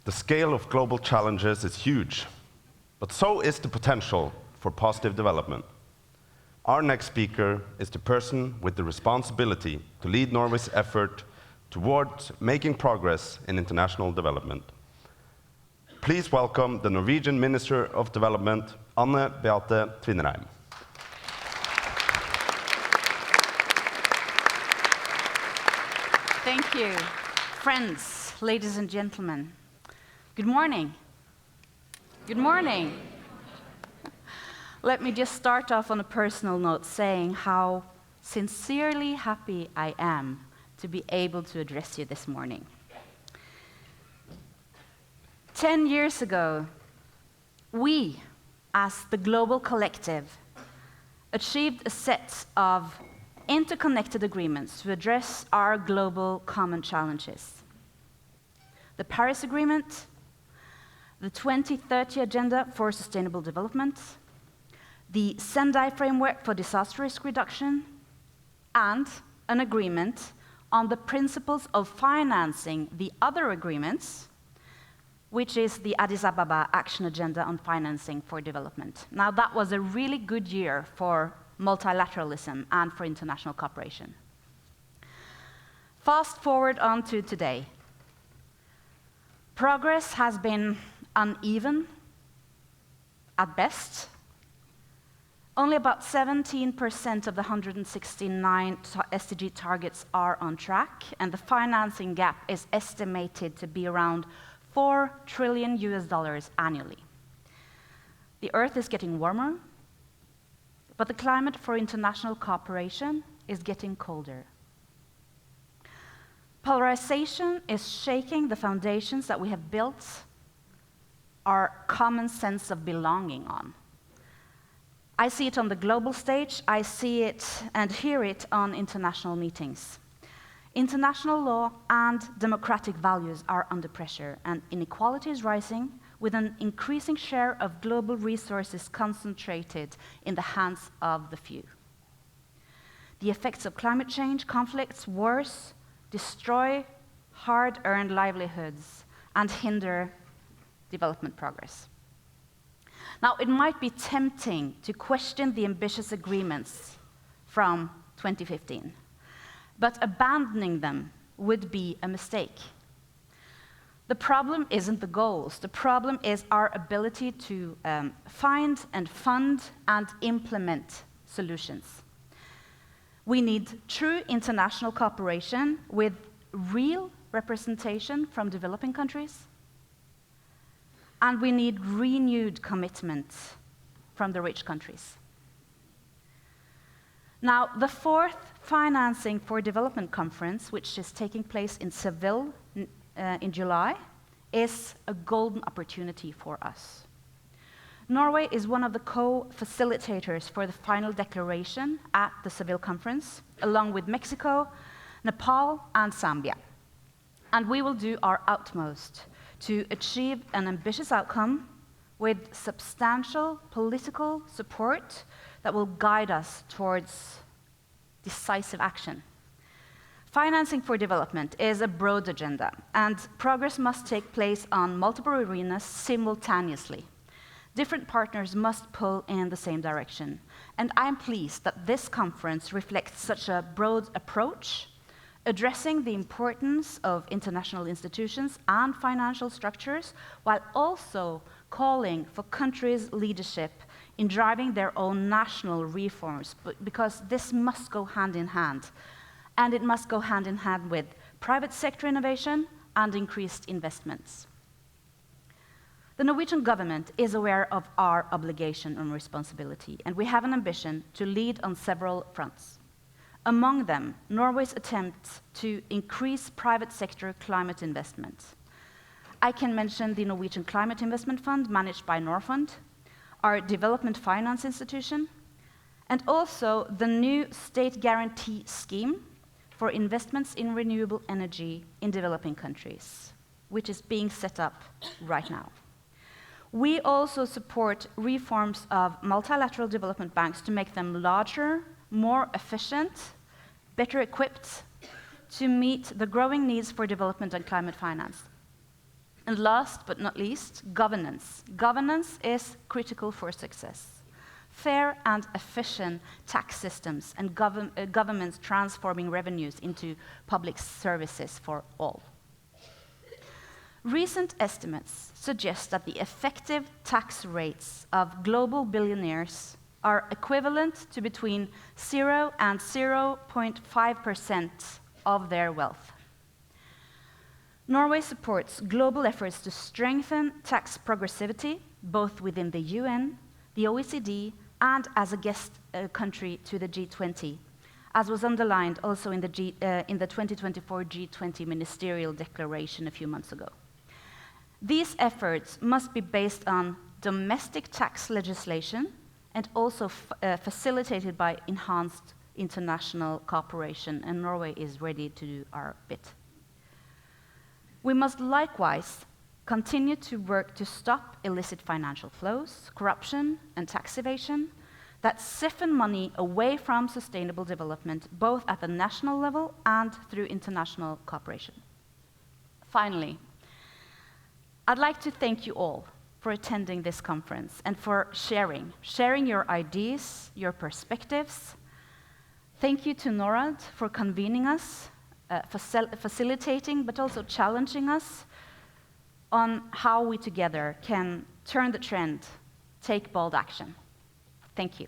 The scale of global challenges is huge, but so is the potential for positive development. Our next speaker is the person with the responsibility to lead Norway's effort towards making progress in international development. Please welcome the Norwegian Minister of Development, Beathe Tvinnereim. Thank you. Friends, ladies and gentlemen, good morning. Good morning. Let me just start off on a personal note saying how sincerely happy I am to be able to address you this morning. 10 years ago, we, as the global collective, achieved a set of interconnected agreements to address our global common challenges. The Paris Agreement, the 2030 Agenda for Sustainable Development, the Sendai Framework for Disaster Risk Reduction, and an agreement on the principles of financing the other agreements, which is the Addis Ababa Action Agenda on Financing for Development. Now, that was a really good year for multilateralism and for international cooperation. Fast forward on to today. Progress has been uneven at best. Only about 17% of the 169 SDG targets are on track, and the financing gap is estimated to be around $4 trillion annually. The Earth is getting warmer, but the climate for international cooperation is getting colder. Polarization is shaking the foundations that we have built our common sense of belonging on. I see it on the global stage, I see it and hear it on international meetings. International law and democratic values are under pressure, and inequality is rising, with an increasing share of global resources concentrated in the hands of the few. The effects of climate change, conflicts, wars, destroy hard-earned livelihoods and hinder development progress. Now, it might be tempting to question the ambitious agreements from 2015, but abandoning them would be a mistake. The problem isn't the goals. The problem is our ability to find and fund and implement solutions. We need true international cooperation with real representation from developing countries, and we need renewed commitment from the rich countries. Now, the fourth Financing for Development Conference, which is taking place in Seville in July, is a golden opportunity for us. Norway is one of the co-facilitators for the final declaration at the Seville conference, along with Mexico, Nepal, and Zambia. And we will do our utmost to achieve an ambitious outcome with substantial political support that will guide us towards decisive action. Financing for development is a broad agenda, and progress must take place on multiple arenas simultaneously. Different partners must pull in the same direction, and I'm pleased that this conference reflects such a broad approach, addressing the importance of international institutions and financial structures, while also calling for countries' leadership in driving their own national reforms, because this must go hand in hand, and it must go hand in hand with private sector innovation and increased investments. The Norwegian government is aware of our obligation and responsibility, and we have an ambition to lead on several fronts. Among them, Norway's attempts to increase private sector climate investment. I can mention the Norwegian Climate Investment Fund, managed by Norfund, our development finance institution, and also the new state guarantee scheme for investments in renewable energy in developing countries, which is being set up right now. We also support reforms of multilateral development banks to make them larger, more efficient, better equipped to meet the growing needs for development and climate finance. And last but not least, governance. Governance is critical for success. Fair and efficient tax systems and governments transforming revenues into public services for all. Recent estimates suggest that the effective tax rates of global billionaires are equivalent to between 0 and 0.5% of their wealth. Norway supports global efforts to strengthen tax progressivity, both within the UN, the OECD, and as a guest country to the G20, as was underlined also in the 2024 G20 Ministerial Declaration a few months ago. These efforts must be based on domestic tax legislation and also facilitated by enhanced international cooperation, and Norway is ready to do our bit. We must likewise continue to work to stop illicit financial flows, corruption, and tax evasion that siphon money away from sustainable development, both at the national level and through international cooperation. Finally, I'd like to thank you all for attending this conference and for sharing your ideas, your perspectives. Thank you to Norad for convening us, facilitating but also challenging us on how we together can turn the trend, take bold action. Thank you.